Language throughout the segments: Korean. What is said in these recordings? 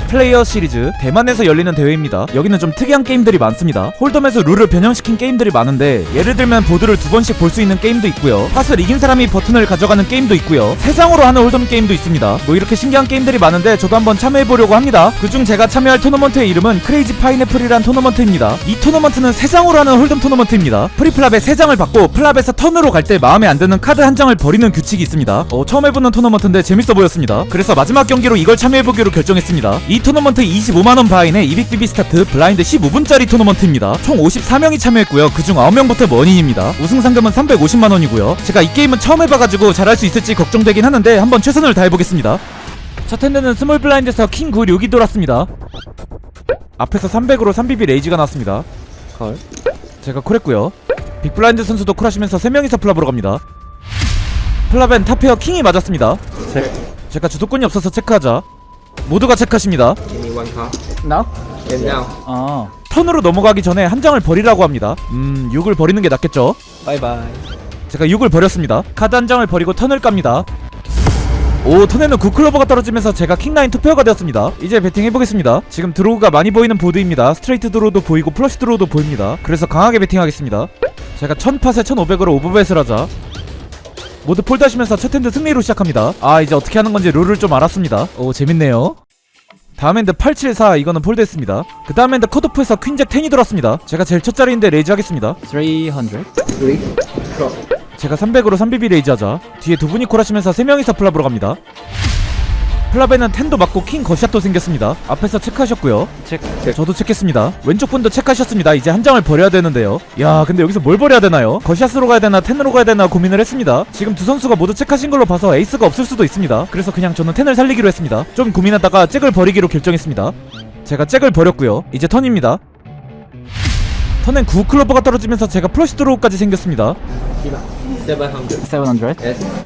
플레이어 시리즈 대만에서 열리는 대회입니다. 여기는 좀 특이한 게임들이 많습니다. 홀덤에서 룰을 변형시킨 게임들이 많은데 예를 들면 보드를 두 번씩 볼 수 있는 게임도 있고요. 팟을 이긴 사람이 버튼을 가져가는 게임도 있고요. 세 장으로 하는 홀덤 게임도 있습니다. 뭐 이렇게 신기한 게임들이 많은데 저도 한번 참여해보려고 합니다. 그중 제가 참여할 토너먼트의 이름은 크레이지 파인애플이란 토너먼트입니다. 이 토너먼트는 세 장으로 하는 홀덤 토너먼트입니다. 프리플랍에 세 장을 받고 플랍에서 턴으로 갈 때 마음에 안 드는 카드 한 장을 버리는 규칙이 있습니다. 처음 해보는 토너먼트인데 재밌어 보였습니다. 그래서 마지막 경기로 이걸 참여해보기로 결정했습니다. 이 토너먼트 25만원 바인의 200BB 스타트 블라인드 15분짜리 토너먼트입니다. 총 54명이 참여했고요. 그중 9명부터 머니입니다. 우승 상금은 350만원이고요. 제가 이 게임은 처음 해봐가지고 잘할 수 있을지 걱정되긴 하는데 한번 최선을 다해보겠습니다. 첫 핸드는 스몰 블라인드에서 킹 9, 6이 돌았습니다. 앞에서 300으로 3BB 레이지가 나왔습니다. 콜. 제가 콜했고요. 빅블라인드 선수도 콜하시면서 3명이서 플랍으로 갑니다. 플랍엔 탑페어 킹이 맞았습니다. 제가 주도권이 없어서 체크하자. 모두가 체크하십니다. Now? 턴으로 넘어가기 전에 한 장을 버리라고 합니다. 6을 버리는 게 낫겠죠? 바이바이. 제가 6을 버렸습니다. 카드 한 장을 버리고 턴을 깝니다. 오, 턴에는 9클로버가 떨어지면서 제가 킹9 투페어가 되었습니다. 이제 배팅 해보겠습니다. 지금 드로우가 많이 보이는 보드입니다. 스트레이트 드로우도 보이고 플러시 드로우도 보입니다. 그래서 강하게 배팅하겠습니다. 제가 1000팟에 1500으로 오버벳을 하자. 모두 폴드하시면서 첫 핸드 승리로 시작합니다. 이제 어떻게 하는 건지 룰을 좀 알았습니다. 오, 재밌네요. 다음 핸드 874, 이거는 폴드했습니다. 그 다음 핸드 컷오프에서 퀸잭 10이 들어왔습니다. 제가 제일 첫 자리인데 레이즈 하겠습니다. 300. 제가 300으로 3BB 레이즈 하자. 뒤에 두 분이 콜하시면서 3명이서 플랍으로 갑니다. 플랍에는 10도 맞고 킹 거샷도 생겼습니다. 앞에서 체크하셨고요. 저도 체크했습니다. 왼쪽 분도 체크하셨습니다. 이제 한 장을 버려야 되는데요. 야, 근데 여기서 뭘 버려야 되나요? 거샷으로 가야 되나 10으로 가야 되나 고민을 했습니다. 지금 두 선수가 모두 체크하신 걸로 봐서 에이스가 없을 수도 있습니다. 그래서 그냥 저는 10을 살리기로 했습니다. 좀 고민하다가 잭을 버리기로 결정했습니다. 제가 잭을 버렸고요. 이제 턴입니다. 턴엔 9클로버가 떨어지면서 제가 플러시 드로우까지 생겼습니다. 700.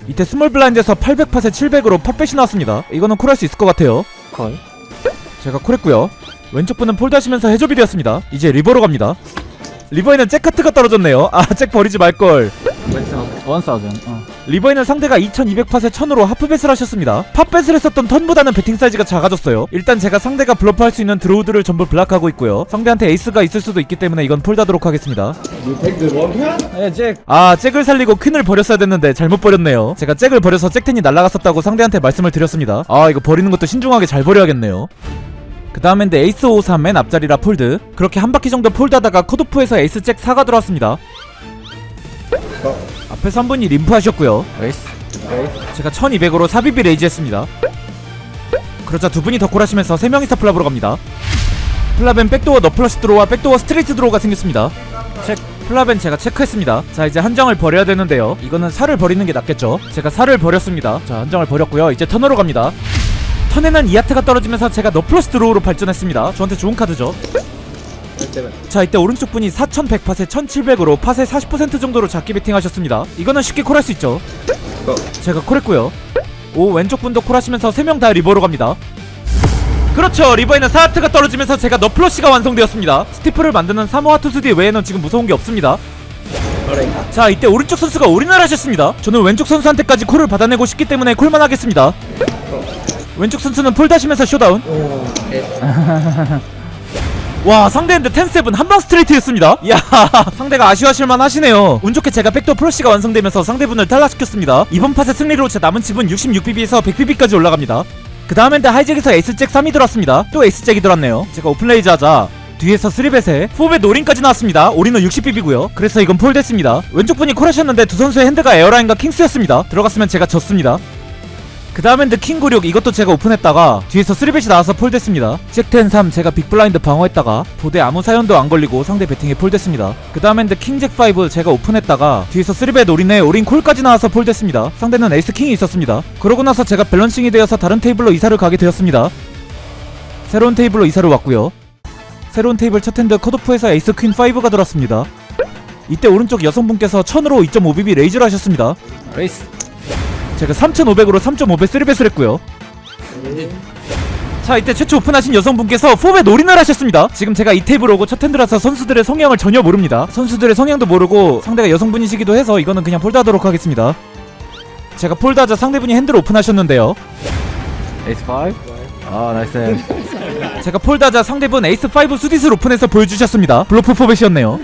이때 스몰 블라인드에서 800팟에 700으로 팟뱃이 나왔습니다. 이거는 콜할 수 있을 것 같아요. 콜. 제가 콜했고요. 왼쪽 분은 폴드하시면서 해접이 되었습니다. 이제 리버로 갑니다. 리버에는 잭 카트가 떨어졌네요. 잭 버리지 말걸. 1000. 리버에는 상대가 2200팟에 1000으로 하프뱃을 하셨습니다. 팟뱃을 했었던 턴보다는 배팅 사이즈가 작아졌어요. 일단 제가 상대가 블러프할 수 있는 드로우들을 전부 블락하고 있고요. 상대한테 에이스가 있을 수도 있기 때문에 이건 폴드하도록 하겠습니다. 네, 잭. 잭을 살리고 퀸을 버렸어야 됐는데 잘못 버렸네요. 제가 잭을 버려서 잭텐이 날아갔었다고 상대한테 말씀을 드렸습니다. 이거 버리는 것도 신중하게 잘 버려야겠네요. 그 다음 핸드 에이스 53 맨 앞자리라 폴드. 그렇게 한 바퀴 정도 폴드하다가 컷오프에서 에이스 잭 4가 들어왔습니다. 앞에서 한 분이 림프 하셨고요. 제가 1200으로 4BB 레이즈 했습니다. 그러자 두 분이 더 콜하시면서 3명이서 플랍으로 갑니다. 플랍엔 백도어 너플러시 드로우와 백도어 스트레이트 드로우가 생겼습니다. 플랍엔 제가 체크했습니다. 자, 이제 한 장을 버려야 되는데요. 이거는 4를 버리는 게 낫겠죠. 제가 4를 버렸습니다. 자, 한 장을 버렸고요. 이제 턴으로 갑니다. 턴에는 이하트가 떨어지면서 제가 너플러시 드로우로 발전했습니다. 저한테 좋은 카드죠. 자, 이때 오른쪽 분이 4100팟에 1700으로 팟의 40% 정도로 작게 배팅 하셨습니다. 이거는 쉽게 콜할 수 있죠. 제가 콜했고요. 왼쪽 분도 콜하시면서 3명 다 리버로 갑니다. 그렇죠, 리버에는 4하트가 떨어지면서 제가 너플러시가 완성되었습니다. 스티프를 만드는 3호 하트 수디 외에는 지금 무서운 게 없습니다. 자, 이때 오른쪽 선수가 올인을 하셨습니다. 저는 왼쪽 선수한테까지 콜을 받아내고 싶기 때문에 콜만 하겠습니다. 왼쪽 선수는 폴드하시면서 쇼다운. 와, 상대핸드 10-7 한방 스트레이트였습니다. 이야, 상대가 아쉬워하실만 하시네요. 운 좋게 제가 백도어 플러시가 완성되면서 상대분을 탈락시켰습니다. 이번 팟의 승리로 제 남은 칩은 66BB에서 100BB까지 올라갑니다. 그 다음 핸드 하이잭에서 에이스잭 3이 들어왔습니다. 또 에이스잭이 들어왔네요. 제가 오픈레이즈 하자. 뒤에서 3벳에 4벳 올인까지 나왔습니다. 올인은 60BB고요 그래서 이건 폴드했습니다. 왼쪽 분이 콜하셨는데 두 선수의 핸드가 에어라인과 킹스였습니다. 들어갔으면 제가 졌습니다. 그 다음 핸드 킹96, 이것도 제가 오픈했다가 뒤에서 3벳이 나와서 폴드했습니다. 잭10-3 제가 빅블라인드 방어했다가 보드에 아무 사연도 안 걸리고 상대 배팅에 폴드했습니다. 그 다음 핸드 킹잭5 제가 오픈했다가 뒤에서 3벳 올인에 올인 콜까지 나와서 폴드했습니다. 상대는 에이스 킹이 있었습니다. 그러고 나서 제가 밸런싱이 되어서 다른 테이블로 이사를 가게 되었습니다. 새로운 테이블로 이사를 왔고요. 새로운 테이블 첫 핸드 컷오프에서 에이스 퀸 5가 들어왔습니다. 이때 오른쪽 여성분께서 1000으로 2.5BB 레이즈를 하셨습니다. 레이스. 제가 3500으로 3.5배 3벳을 했고요. 자, 이때 최초 오픈하신 여성분께서 4배 올인을 하셨습니다. 지금 제가 이 테이블 오고 첫 핸드라서 선수들의 성향을 전혀 모릅니다. 선수들의 성향도 모르고 상대가 여성분이시기도 해서 이거는 그냥 폴드하도록 하겠습니다. 제가 폴드하자 상대분이 핸드를 오픈하셨는데요. 에이스 5. 나이스. 제가 폴드하자 상대분 에이스5 수디스를 오픈해서 보여주셨습니다. 블러프 포벳이었네요.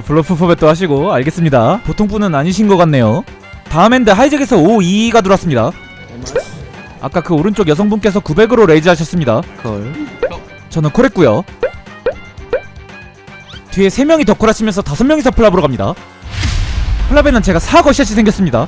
블러프 포벳도 하시고 알겠습니다. 보통 분은 아니신 것 같네요. 다음 핸드 하이잭에서 522가 들어왔습니다. 아까 그 오른쪽 여성분께서 900으로 레이즈 하셨습니다. 저는 콜했고요. 뒤에 3명이 더 콜하시면서 5명이서 플랍으로 갑니다. 플랍에는 제가 4거샷이 생겼습니다.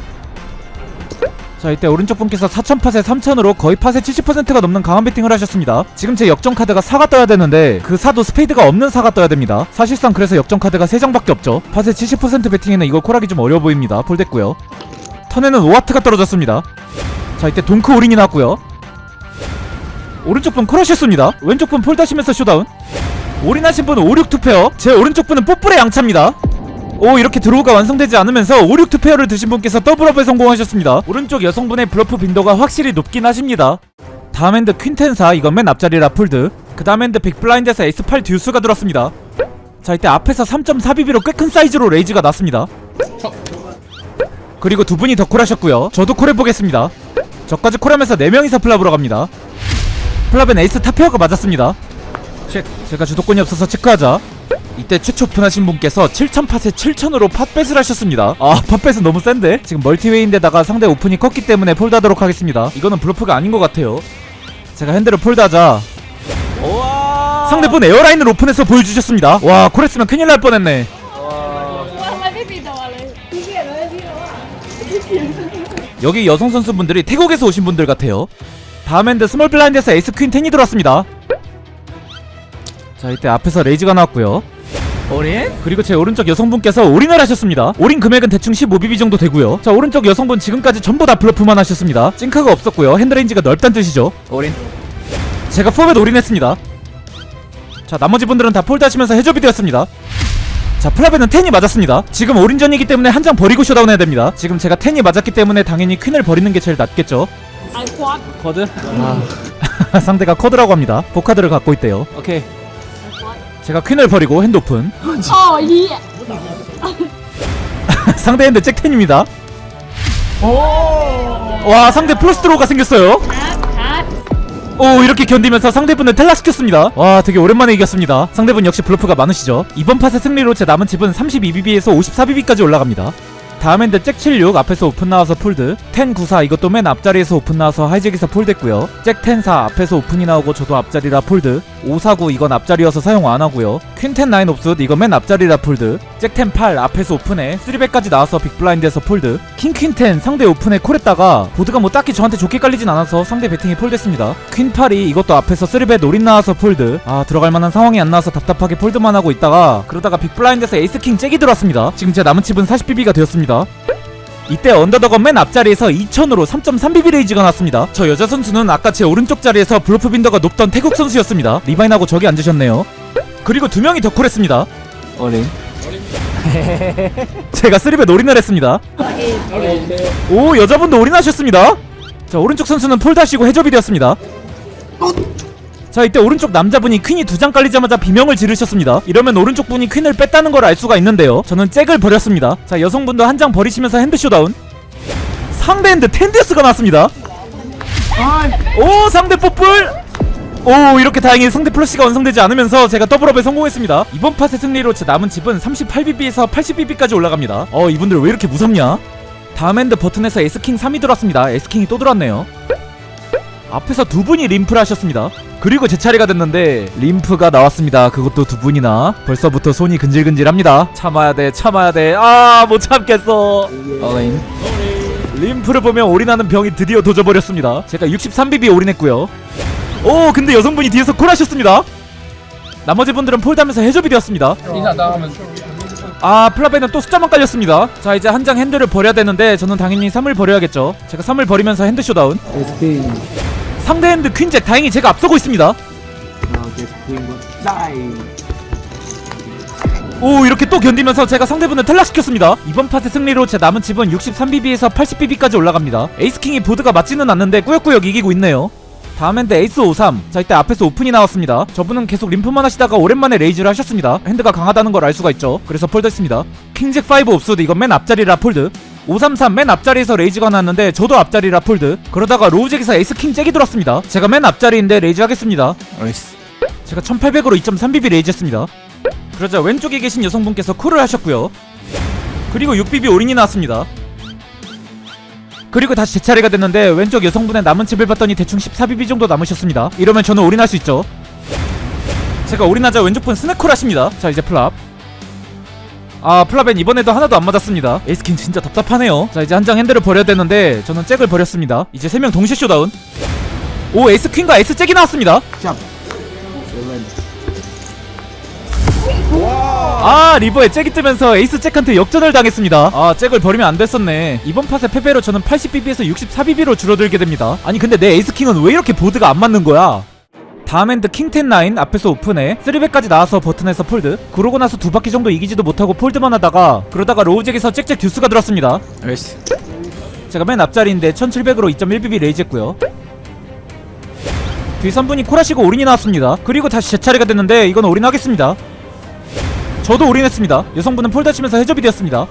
자, 이때 오른쪽 분께서 4000팟에 3000으로 거의 팟의 70%가 넘는 강한 배팅을 하셨습니다. 지금 제 역전 카드가 4가 떠야 되는데 그 4도 스페이드가 없는 4가 떠야 됩니다. 사실상 그래서 역전 카드가 3장밖에 없죠. 팟의 70% 배팅에는 이걸 콜하기 좀 어려워 보입니다. 폴됐고요. 턴에는 5와트가 떨어졌습니다. 자, 이때 동크 올인이 나왔고요. 오른쪽 분 콜하셨습니다. 왼쪽 분 폴드하시면서 쇼다운. 올인하신 분은 562페어. 제 오른쪽 분은 뽀뿔의 양차입니다. 오, 이렇게 드로우가 완성되지 않으면서 562페어를 드신 분께서 더블업에 성공하셨습니다. 오른쪽 여성분의 블러프 빈도가 확실히 높긴 하십니다. 다음 핸드 퀸텐사, 이건 맨 앞자리라 폴드. 그 다음 핸드 빅블라인드에서 에이스8 듀스가 들었습니다. 자, 이때 앞에서 3.4BB로 꽤 큰 사이즈로 레이즈가 났습니다. 그리고 두 분이 더 콜하셨고요. 저도 콜해보겠습니다. 저까지 콜하면서 4명이서 플랍으로 갑니다. 플랍엔 에이스 탑페어가 맞았습니다. 제가 주도권이 없어서 체크하자. 이때 최초 오픈하신 분께서 7000팟에 7000으로 팟뱃을 하셨습니다. 팟뱃은 너무 센데? 지금 멀티웨이인데다가 상대 오픈이 컸기 때문에 폴드하도록 하겠습니다. 이거는 블러프가 아닌 것 같아요. 제가 핸들을 폴드하자 상대분 에어라인을 오픈해서 보여주셨습니다. 와, 콜했으면 큰일 날 뻔했네. 여기 여성 선수분들이 태국에서 오신 분들 같아요. 다음 핸드 스몰 블라인드에서 에이스 퀸 10이 들어왔습니다. 자, 이때 앞에서 레이즈가 나왔고요. 올인? 그리고 제 오른쪽 여성분께서 올인을 하셨습니다. 올인 금액은 대충 15BB 정도 되고요. 자, 오른쪽 여성분 지금까지 전부 다 블러프만 하셨습니다. 찡카가 없었고요. 핸드레인지가 넓단 뜻이죠. 올인? 제가 포벳 올인했습니다. 자, 나머지 분들은 다 폴드 하시면서 해접이 되었습니다. 자, 플랍에는 10이 맞았습니다. 지금 올인전이기 때문에 한 장 버리고 쇼다운 해야 됩니다. 지금 제가 10이 맞았기 때문에 당연히 퀸을 버리는 게 제일 낫겠죠. 쿼드? 상대가 쿼드라고 합니다. 보카드를 갖고 있대요. 오케이. 제가 퀸을 버리고 핸드 오픈. 상대 핸드 잭텐입니다. 와, 상대 플러스드로우가 생겼어요. 오, 이렇게 견디면서 상대분을 탈락시켰습니다. 와, 되게 오랜만에 이겼습니다. 상대분 역시 블러프가 많으시죠. 이번 팟의 승리로 제 남은 칩은 32BB에서 54BB까지 올라갑니다. 다음 핸드 잭 76 앞에서 오픈 나와서 폴드. 10 94 이것도 맨 앞자리에서 오픈 나와서 하이잭에서 폴드했고요. 잭 10 4 앞에서 오픈이 나오고 저도 앞자리라 폴드. 549 이건 앞자리여서 사용 안하고요. 퀸 10 9 옵스 이건 맨 앞자리라 폴드. 잭 10 8 앞에서 오픈해 3백까지 나와서 빅블라인드에서 폴드. 킹 퀸 10 상대 오픈에 콜했다가 보드가 뭐 딱히 저한테 좋게 깔리진 않아서 상대 배팅이 폴드했습니다. 퀸 8이 이것도 앞에서 3백 노린 나와서 폴드. 들어갈만한 상황이 안 나와서 답답하게 폴드만 하고 있다가 그러다가 빅블라인드에서 에이스 킹 잭이 들어왔습니다. 지금 제 남은 칩은 40BB가 되었습니다. 이때 언더더건 맨 앞자리에서 2000으로 3.3BB 레이즈가 났습니다. 저 여자 선수는 아까 제 오른쪽 자리에서 블러프 빈더가 높던 태국 선수였습니다. 리바인하고 저기 앉으셨네요. 그리고 2명이 더 콜했습니다. 올인? 제가 3배 올인을 했습니다. 오, 여자분도 올인하셨습니다. 자, 오른쪽 선수는 폴드하시고 해접이 되었습니다. 자, 이때 오른쪽 남자분이 퀸이 2장 깔리자마자 비명을 지르셨습니다. 이러면 오른쪽 분이 퀸을 뺐다는 걸 알 수가 있는데요. 저는 잭을 버렸습니다. 자, 여성분도 한 장 버리시면서 핸드 쇼다운. 상대 핸드 텐디어스가 나왔습니다. 오, 상대 뽀뿔. 오, 이렇게 다행히 상대 플러시가 완성되지 않으면서 제가 더블업에 성공했습니다. 이번 팟의 승리로 제 남은 칩은 38BB에서 80BB까지 올라갑니다. 이분들 왜 이렇게 무섭냐? 다음 핸드 버튼에서 에이스킹 3이 들어왔습니다. 에이스킹이 또 들어왔네요. 앞에서 두 분이 림프를 하셨습니다. 그리고 제 차례가 됐는데 림프가 나왔습니다. 그것도 두 분이나. 벌써부터 손이 근질근질합니다. 참아야 돼, 참아야 돼. 못 참겠어. 올인? 림프를 보면 올인하는 병이 드디어 도져버렸습니다. 제가 63BB 올인했고요. 오, 근데 여성분이 뒤에서 콜하셨습니다. 나머지 분들은 폴드하면서 해접이 되었습니다. 플랍에는 또 숫자만 깔렸습니다. 자, 이제 한 장 핸드를 버려야 되는데 저는 당연히 3을 버려야겠죠. 제가 3을 버리면서 핸드 쇼다운. 상대 핸드 퀸잭, 다행히 제가 앞서고 있습니다. 오, 이렇게 또 견디면서 제가 상대분을 탈락시켰습니다. 이번 팟의 승리로 제 남은 칩은 63BB에서 80BB까지 올라갑니다. 에이스킹이 보드가 맞지는 않는데 꾸역꾸역 이기고 있네요. 다음 핸드 에이스 53. 자, 이때 앞에서 오픈이 나왔습니다. 저분은 계속 림프만 하시다가 오랜만에 레이즈를 하셨습니다. 핸드가 강하다는 걸 알 수가 있죠. 그래서 폴드했습니다. 킹잭 5 옵스드 이건 맨 앞자리라 폴드. 533 맨 앞자리에서 레이즈가 나왔는데 저도 앞자리라 폴드. 그러다가 로우잭에서 에이스킹 잭이 들어왔습니다. 제가 맨 앞자리인데 레이즈 하겠습니다. 나이스. 제가 1800으로 2.3BB 레이즈 했습니다. 그러자 왼쪽에 계신 여성분께서 콜을 하셨고요. 그리고 6BB 올인이 나왔습니다. 그리고 다시 제 차례가 됐는데 왼쪽 여성분의 남은 칩을 봤더니 대충 14BB 정도 남으셨습니다. 이러면 저는 올인할 수 있죠. 제가 올인하자 왼쪽분 스낵콜 하십니다. 자 이제 플랍. 아 플랍엔 이번에도 하나도 안 맞았습니다. 에이스킹 진짜 답답하네요. 자 이제 한 장 핸들을 버려야 되는데 저는 잭을 버렸습니다. 이제 3명 동시에 쇼다운. 오 에이스퀸과 에이스잭이 나왔습니다. 아 리버에 잭이 뜨면서 에이스 잭한테 역전을 당했습니다. 아 잭을 버리면 안 됐었네. 이번 팟의 패배로 저는 80BB에서 64BB로 줄어들게 됩니다. 아니 근데 내 에이스킹은 왜 이렇게 보드가 안 맞는 거야? 다음 핸드 킹10-9 앞에서 오픈해 3백까지 나와서 버튼에서 폴드. 그러고 나서 2바퀴 정도 이기지도 못하고 폴드만 하다가 그러다가 로우잭에서 잭잭 듀스가 들었습니다. 나이스. 제가 맨 앞자리인데 1700으로 2.1BB 레이즈 했고요. 뒤 선분이 콜하시고 올인이 나왔습니다. 그리고 다시 제 차례가 됐는데 이건 올인하겠습니다. 저도 올인했습니다. 여성분은 폴드 하시면서 해접이 되었습니다.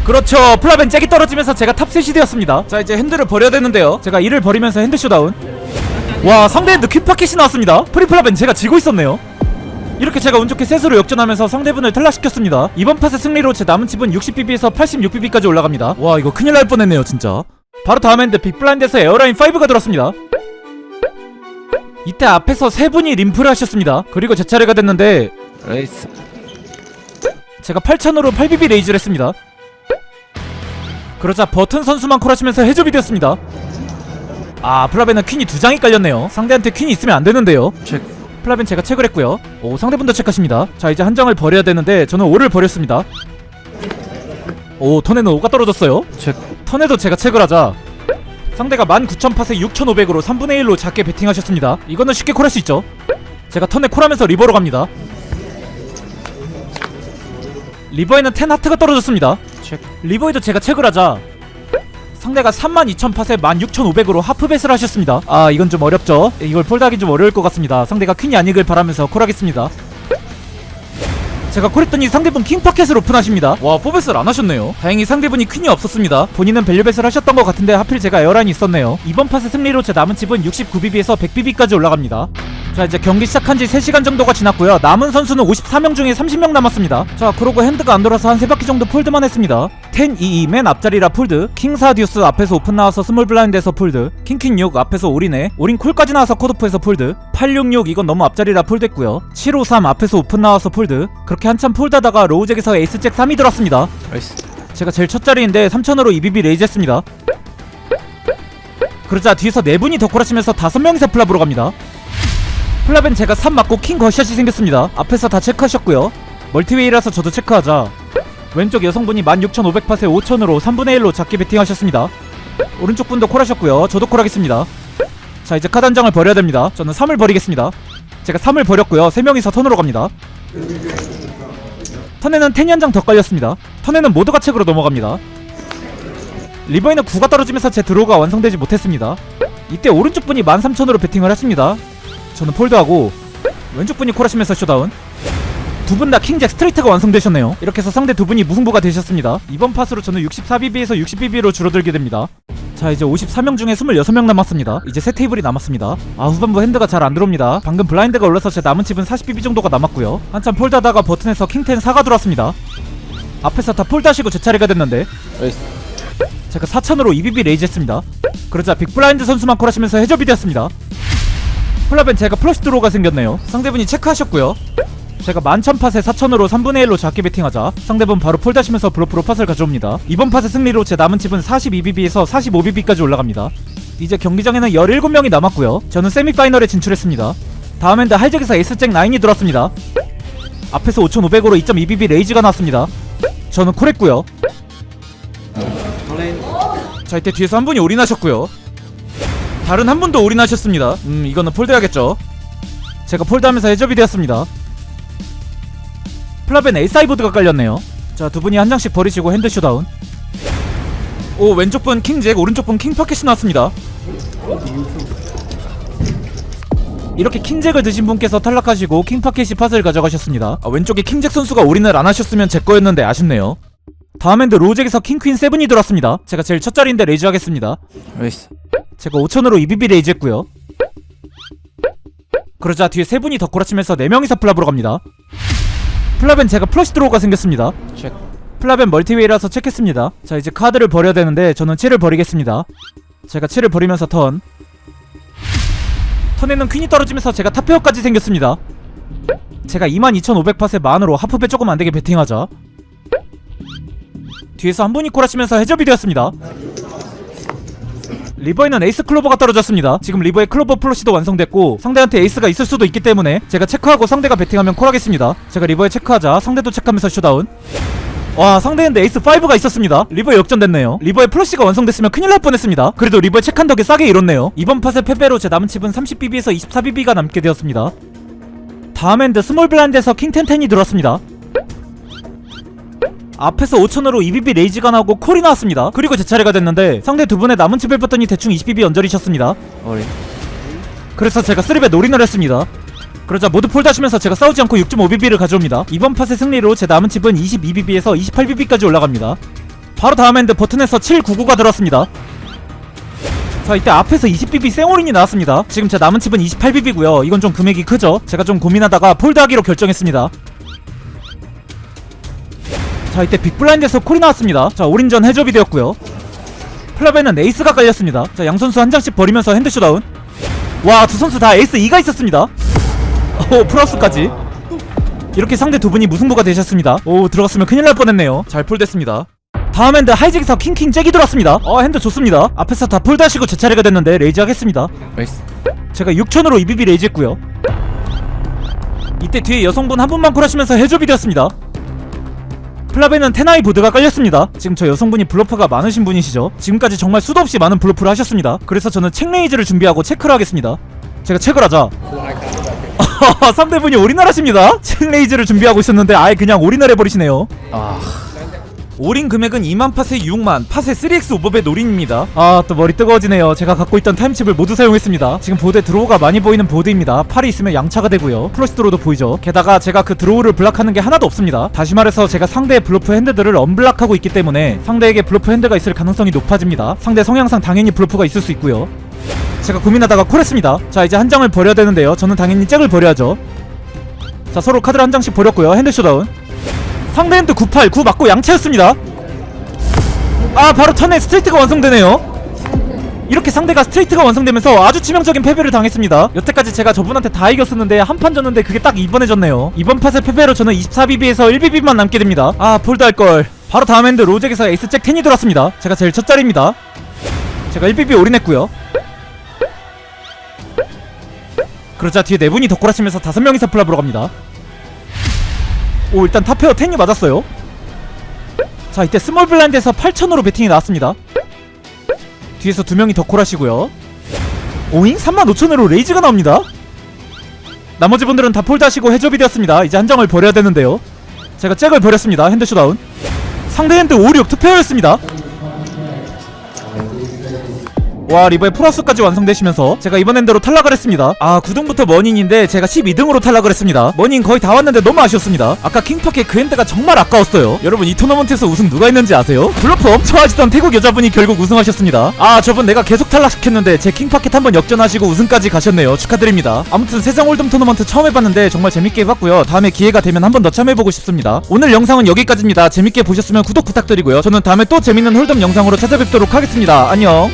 그렇죠. 플랍엔 잭이 떨어지면서 제가 탑셋이 되었습니다. 자 이제 핸들을 버려야 되는데요. 제가 이를 버리면서 핸드 쇼다운. 와 상대 핸드 퀸파켓이 나왔습니다. 프리플랍엔 제가 지고 있었네요. 이렇게 제가 운 좋게 셋으로 역전하면서 상대분을 탈락시켰습니다. 이번 팟의 승리로 제 남은 칩은 60BB에서 86BB까지 올라갑니다. 와 이거 큰일 날 뻔했네요 진짜. 바로 다음 핸드 빅블라인드에서 에어라인 5가 들었습니다. 이때 앞에서 세 분이 림프를 하셨습니다. 그리고 제 차례가 됐는데 나이스. 제가 8000으로 8BB 레이즈를 했습니다. 그러자 버튼 선수만 콜하시면서 해접이 되었습니다. 아 플라벤은 퀸이 2장이 깔렸네요. 상대한테 퀸이 있으면 안 되는데요. 체크. 플라벤 제가 체크를 했고요. 오 상대분도 체크하십니다. 자 이제 한 장을 버려야 되는데 저는 5를 버렸습니다. 오 턴에는 5가 떨어졌어요. 체크. 턴에도 제가 체크를 하자 상대가 19000팟에 6500으로 3분의 1로 작게 베팅하셨습니다. 이거는 쉽게 콜할 수 있죠. 제가 턴에 콜하면서 리버로 갑니다. 리버에는 10 하트가 떨어졌습니다. 체크. 리버에도 제가 체크를 하자 상대가 32000팟에 16500으로 하프벳을 하셨습니다. 아 이건 좀 어렵죠. 이걸 폴드하기 좀 어려울 것 같습니다. 상대가 퀸이 아니길 바라면서 콜하겠습니다. 제가 콜했더니 상대분 킹파켓을 오픈하십니다. 와 포벳을 안 하셨네요. 다행히 상대분이 퀸이 없었습니다. 본인은 밸류벳을 하셨던 것 같은데 하필 제가 에어라인이 있었네요. 이번 팟의 승리로 제 남은 칩은 69BB에서 100BB까지 올라갑니다. 자 이제 경기 시작한지 3시간 정도가 지났고요. 남은 선수는 54명 중에 30명 남았습니다. 자 그러고 핸드가 안 돌아서 한 3바퀴 정도 폴드만 했습니다. 10-2-2 맨 앞자리라 폴드. 킹4듀스 앞에서 오픈 나와서 스몰 블라인드에서 폴드. 킹6 앞에서 올인해 올인 콜까지 나와서 컷오프에서 폴드. 866 이건 너무 앞자리라 폴드 했고요. 753 앞에서 오픈 나와서 폴드. 그렇게 한참 폴드하다가 로우잭에서 에이스잭 3이 들어왔습니다. 나이스. 제가 제일 첫 자리인데 3000으로 2BB 레이즈 했습니다. 그러자 뒤에서 4분이 더 콜하시면서 5명이서 플랍으로 갑니다. 플랍엔 제가 3 맞고 킹 거샷이 생겼습니다. 앞에서 다 체크하셨고요. 멀티웨이라서 저도 체크하자 왼쪽 여성분이 16500팟에 5000으로 3분의 1로 작게 베팅하셨습니다. 오른쪽 분도 콜하셨고요. 저도 콜하겠습니다. 자 이제 카드 한 장을 버려야 됩니다. 저는 3을 버리겠습니다. 제가 3을 버렸고요. 3명이서 턴으로 갑니다. 턴에는 10이 한 장 더 깔렸습니다. 턴에는 모두가 책으로 넘어갑니다. 리버에는 9가 떨어지면서 제 드로우가 완성되지 못했습니다. 이때 오른쪽 분이 13000으로 베팅을 하십니다. 저는 폴드하고 왼쪽 분이 콜하시면서 쇼다운. 두 분 다 킹잭 스트레이트가 완성되셨네요. 이렇게 해서 상대 두 분이 무승부가 되셨습니다. 이번 팟으로 저는 64BB에서 60BB로 줄어들게 됩니다. 자 이제 54명 중에 26명 남았습니다. 이제 세 테이블이 남았습니다. 아 후반부 핸드가 잘 안 들어옵니다. 방금 블라인드가 올라서 제 남은 칩은 40BB 정도가 남았고요. 한참 폴드하다가 버튼에서 킹10 4가 들어왔습니다. 앞에서 다 폴드하시고 제 차례가 됐는데 나이스. 제가 4000으로 2BB 레이즈 했습니다. 그러자 빅블라인드 선수만 콜하시면서 해접이 되었습니다. 플랍엔 제가 플러시 드로우가 생겼네요. 상대분이 체크하셨고요. 제가 11000팟에 4000으로 3분의 1로 작게 베팅하자 상대분 바로 폴드하시면서 블러프로 팟을 가져옵니다. 이번 팟의 승리로 제 남은 칩은 42BB에서 45BB까지 올라갑니다. 이제 경기장에는 17명이 남았고요. 저는 세미파이널에 진출했습니다. 다음 핸드 할잭에서 에이스잭 9이 들어왔습니다. 앞에서 5500으로 2.2BB 레이즈가 나왔습니다. 저는 콜했고요. 자 이때 뒤에서 한 분이 올인하셨고요. 다른 한 분도 올인하셨습니다. 이거는 폴드해야겠죠. 제가 폴드하면서 해접이 되었습니다. 플랍엔 에이사이보드가 깔렸네요. 자 두분이 한 장씩 버리시고 핸드 쇼다운. 오 왼쪽 분 킹잭 오른쪽 분 킹파켓이 나왔습니다. 이렇게 킹잭을 드신 분께서 탈락하시고 킹파켓이 팟을 가져가셨습니다. 아, 왼쪽에 킹잭 선수가 올인을 안 하셨으면 제 거였는데 아쉽네요. 다음 핸드 로잭에서 킹퀸 세븐이 들어왔습니다. 제가 제일 첫 자리인데 레이즈 하겠습니다. 레이스. 제가 5천으로 EBB 레이즈 했고요. 그러자 뒤에 세 분이 덧구라치면서 4명이서 플랍으로 갑니다. 플랍엔 제가 플러시 드로우가 생겼습니다. 체크. 플랍엔 멀티웨이라서 체크했습니다. 자, 이제 카드를 버려야 되는데 저는 7을 버리겠습니다. 제가 7을 버리면서 턴에는 퀸이 떨어지면서 제가 탑페어까지 생겼습니다. 제가 22,500팟의 만으로 하프배 조금 안되게 베팅하자. 뒤에서 한 분이 꼬라치면서 해접이 되었습니다. 리버에는 에이스 클로버가 떨어졌습니다. 지금 리버의 클로버 플러시도 완성됐고 상대한테 에이스가 있을 수도 있기 때문에 제가 체크하고 상대가 베팅하면 콜하겠습니다. 제가 리버에 체크하자 상대도 체크하면서 슛다운. 와, 상대한테 에이스 5가 있었습니다. 리버에 역전됐네요. 리버의 플러시가 완성됐으면 큰일 날 뻔했습니다. 그래도 리버에 체크한 덕에 싸게 잃었네요. 이번 팟의 패배로 제 남은 칩은 30BB에서 24BB가 남게 되었습니다. 다음 핸드 스몰 블라인드에서 킹 1010이 들어왔습니다. 앞에서 5천으로 EBB 레이즈가 나오고 콜이 나왔습니다. 그리고 제 차례가 됐는데 상대 두 분의 남은 칩을 봤더니 대충 20BB 언저리셨습니다. 어린. 그래서 제가 3배 올인을 했습니다. 그러자 모두 폴드하시면서 제가 싸우지 않고 6.5BB를 가져옵니다. 이번 팟의 승리로 제 남은 칩은 22BB에서 28BB까지 올라갑니다. 바로 다음 핸드 버튼에서 799가 들어왔습니다. 자, 이때 앞에서 20BB 쌩올인이 나왔습니다. 지금 제 남은 칩은 28BB고요 이건 좀 금액이 크죠? 제가 좀 고민하다가 폴드하기로 결정했습니다. 자, 이때 빅블라인드에서 콜이 나왔습니다. 자, 올인전 해접이 되었고요. 플랍에는 에이스가 깔렸습니다. 자, 양선수 한 장씩 버리면서 핸드 슛다운. 와, 두 선수 다 에이스 2가 있었습니다. 오, 플러스까지. 이렇게 상대 두 분이 무승부가 되셨습니다. 오, 들어갔으면 큰일 날 뻔했네요. 잘 폴됐습니다. 다음 핸드 하이잭에서 킹킹 잭이 들어왔습니다. 핸드 좋습니다. 앞에서 다 폴드하시고 제 차례가 됐는데 레이즈 하겠습니다. 레이스. 제가 6천으로 EBB 레이즈 했고요. 이때 뒤에 여성분 한 분만 콜하시면서 해접이 되었습니다. 플랍에는 테나이 보드가 깔렸습니다. 지금 저 여성분이 블러프가 많으신 분이시죠. 지금까지 정말 수도 없이 많은 블러프를 하셨습니다. 그래서 저는 체크레이즈를 준비하고 체크를 하겠습니다. 제가 체크를 하자. 상대분이 올인을 하십니다. 체크레이즈를 준비하고 있었는데 아예 그냥 올인을 해버리시네요. 올인 금액은 2만 팟에 6만 팟에 3x 오버벳 올인입니다. 또 머리 뜨거워지네요. 제가 갖고 있던 타임칩을 모두 사용했습니다. 지금 보드에 드로우가 많이 보이는 보드입니다. 팔이 있으면 양차가 되고요. 플러시 드로우도 보이죠. 게다가 제가 그 드로우를 블락하는 게 하나도 없습니다. 다시 말해서 제가 상대의 블러프 핸드들을 언블락하고 있기 때문에 상대에게 블러프 핸드가 있을 가능성이 높아집니다. 상대 성향상 당연히 블러프가 있을 수 있고요. 제가 고민하다가 콜했습니다. 자, 이제 한 장을 버려야 되는데요. 저는 당연히 잭을 버려야죠. 자, 서로 카드를 한 장씩 버렸고요. 핸드 쇼다운. 상대 핸드 98, 9 맞고 양체였습니다. 바로 턴에 스트레이트가 완성되네요. 이렇게 상대가 스트레이트가 완성되면서 아주 치명적인 패배를 당했습니다. 여태까지 제가 저분한테 다 이겼었는데 한 판 졌는데 그게 딱 이번에 졌네요. 이번 팟의 패배로 저는 24BB에서 1BB만 남게 됩니다. 폴드 할걸. 바로 다음 핸드 로잭에서 에이스 잭 10이 들어왔습니다. 제가 제일 첫 자리입니다. 제가 1BB 올인했고요. 그러자 뒤에 4분이 덧구라치면서 5명이서 플랍으로 갑니다. 오, 일단 탑페어 10이 맞았어요. 자, 이때 스몰 블라인드에서 8,000으로 배팅이 나왔습니다. 뒤에서 2명이 덧콜하시고요. 오잉? 35,000으로 레이즈가 나옵니다. 나머지 분들은 다 폴드하시고 해접이 되었습니다. 이제 한 장을 버려야 되는데요. 제가 잭을 버렸습니다. 핸드 쇼다운. 상대 핸드 5, 6 투페어였습니다. 와, 리버의 플러스까지 완성되시면서 제가 이번 핸드로 탈락을 했습니다. 9등부터 머닝인데 제가 12등으로 탈락을 했습니다. 머닝 거의 다 왔는데 너무 아쉬웠습니다. 아까 킹파크의 그 핸드가 정말 아까웠어요. 여러분, 이 토너먼트에서 우승 누가 했는지 아세요? 블러프 엄청 하시던 태국 여자분이 결국 우승하셨습니다. 저분 내가 계속 탈락시켰는데 제 킹파켓 한번 역전하시고 우승까지 가셨네요. 축하드립니다. 아무튼 세장 홀덤 토너먼트 처음 해봤는데 정말 재밌게 해봤고요. 다음에 기회가 되면 한 번 더 참여해보고 싶습니다. 오늘 영상은 여기까지입니다. 재밌게 보셨으면 구독 부탁드리고요. 저는 다음에 또 재밌는 홀덤 영상으로 찾아뵙도록 하겠습니다. 안녕.